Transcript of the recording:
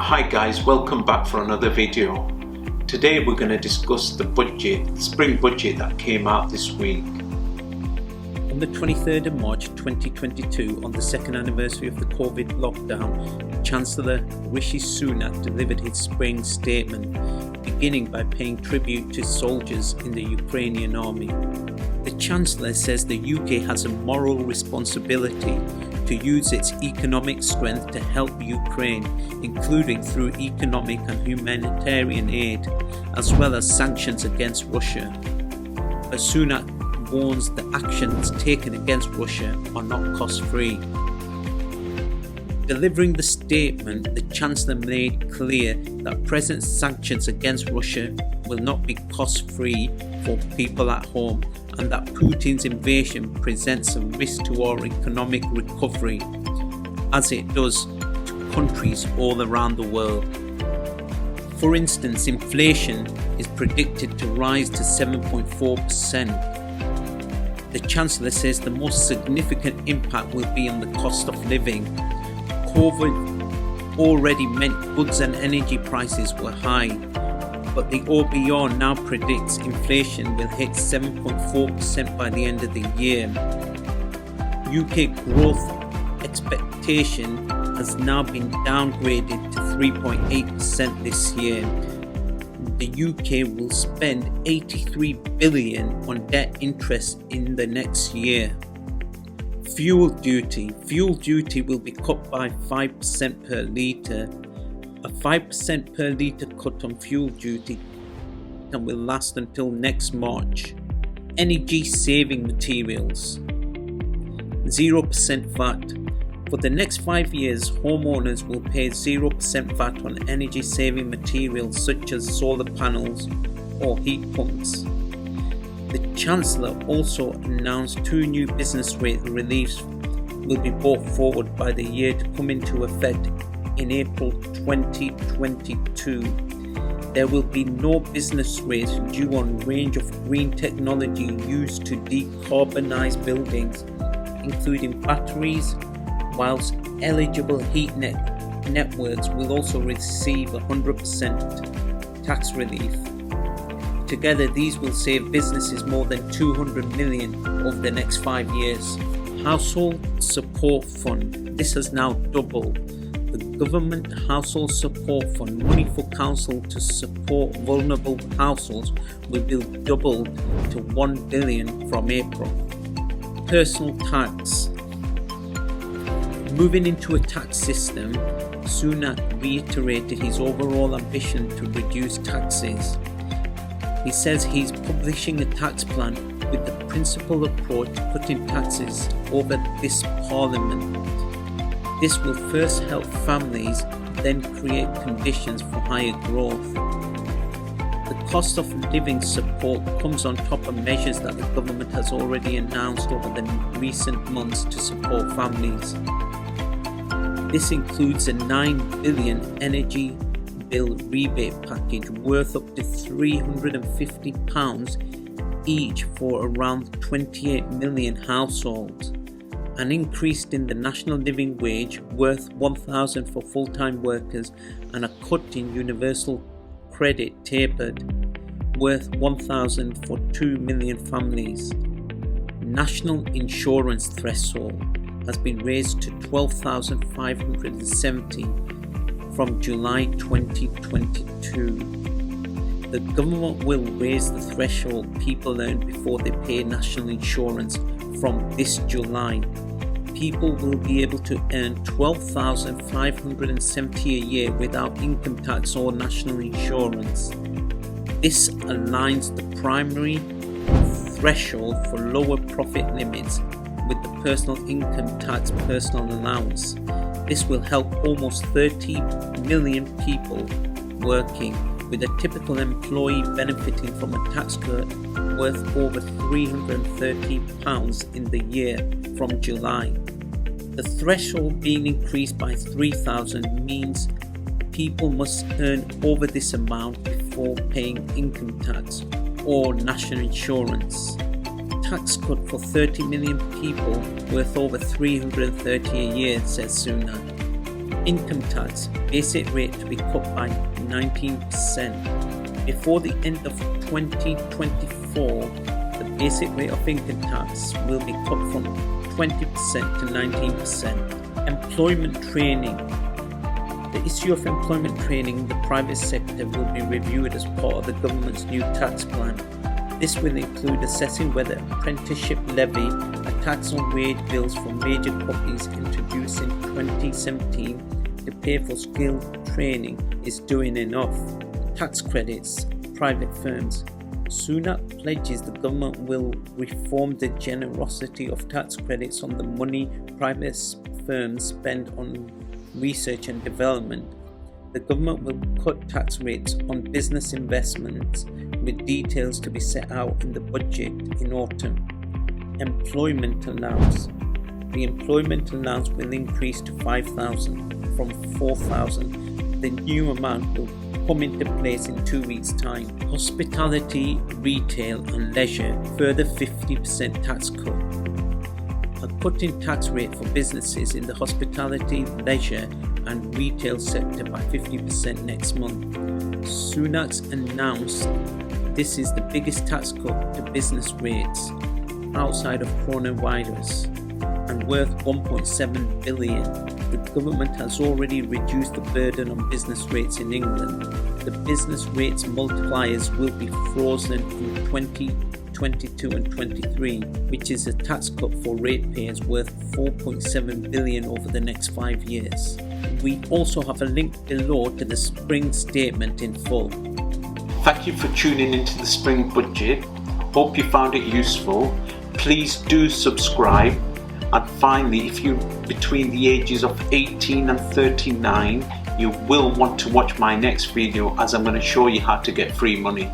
Hi guys, welcome back for another video. Today we're going to discuss the spring budget that came out this week. On the 23rd of March 2022, on the second anniversary of the COVID lockdown, Chancellor Rishi Sunak delivered his spring statement, beginning by paying tribute to soldiers in the Ukrainian army. The Chancellor says the UK has a moral responsibility to use its economic strength to help Ukraine, including through economic and humanitarian aid, as well as sanctions against Russia. But Sunak warns the actions taken against Russia are not cost-free. Delivering the statement, the Chancellor made clear that present sanctions against Russia will not be cost-free for people at home, and that Putin's invasion presents a risk to our economic recovery, as it does to countries all around the world. For instance, inflation is predicted to rise to 7.4%. The Chancellor says the most significant impact will be on the cost of living. COVID already meant goods and energy prices were high, but the OBR now predicts inflation will hit 7.4% by the end of the year. UK growth expectation has now been downgraded to 3.8% this year. The UK will spend 83 billion on debt interest in the next year. Fuel duty will be cut by 5% per litre. A 5% per litre cut on fuel duty and will last until next March. Energy saving materials, 0% VAT. For the next 5 years, homeowners will pay 0% VAT on energy saving materials such as solar panels or heat pumps. The Chancellor also announced 2 new business rate reliefs will be brought forward by the year to come into effect in April 2022. There will be no business rates due on range of green technology used to decarbonise buildings, including batteries, whilst eligible heat networks will also receive 100% tax relief. Together, these will save businesses more than 200 million over the next 5 years. Household Support Fund. This has now doubled. The Government Household Support Fund, money for council to support vulnerable households, will be doubled to 1 billion from April. Personal tax. Moving into a tax system, Sunak reiterated his overall ambition to reduce taxes. He says he's publishing a tax plan with the principal approach to cutting taxes over this Parliament. This will first help families, then create conditions for higher growth. The cost of living support comes on top of measures that the government has already announced over the recent months to support families. This includes a 9 billion energy bill rebate package worth up to £350 each for around 28 million households, an increase in the national living wage worth £1,000 for full-time workers, and a cut in universal credit tapered worth £1,000 for 2 million families. National insurance threshold has been raised to 12,570 from July 2022. The government will raise the threshold people earn before they pay national insurance from this July. People will be able to earn 12,570 a year without income tax or national insurance. This aligns the primary threshold for lower profit limits with the personal income tax personal allowance. This will help almost 30 million people working, with a typical employee benefiting from a tax cut worth over £330 in the year from July. The threshold being increased by 3,000 means people must earn over this amount before paying income tax or national insurance. Tax cut for 30 million people worth over 330 a year, says Sunak. Income tax basic rate to be cut by 19%. Before the end of 2024, the basic rate of income tax will be cut from 20% to 19%. Employment training. The issue of employment training in the private sector will be reviewed as part of the government's new tax plan. This will include assessing whether apprenticeship levy, a tax on wage bills for major companies introduced in 2017 to pay for skilled training, is doing enough. Tax credits, private firms. Sunak pledges the government will reform the generosity of tax credits on the money private firms spend on research and development. The government will cut tax rates on business investments, with details to be set out in the budget in autumn. Employment allowance. The employment allowance will increase to $5,000 from $4,000. The new amount will come into place in 2 weeks' time. Hospitality, retail and leisure, further 50% tax cut. A cut in tax rate for businesses in the hospitality, leisure and retail sector by 50% next month. Sunak's announced this is the biggest tax cut to business rates outside of coronavirus and worth $1.7 billion. The government has already reduced the burden on business rates in England. The business rates multipliers will be frozen in 2022 and 23, which is a tax cut for ratepayers worth $4.7 billion over the next 5 years. We also have a link below to the spring statement in full. Thank you for tuning into the spring budget. Hope you found it useful. Please do subscribe. And finally, if you're between the ages of 18 and 39, you will want to watch my next video, as I'm going to show you how to get free money.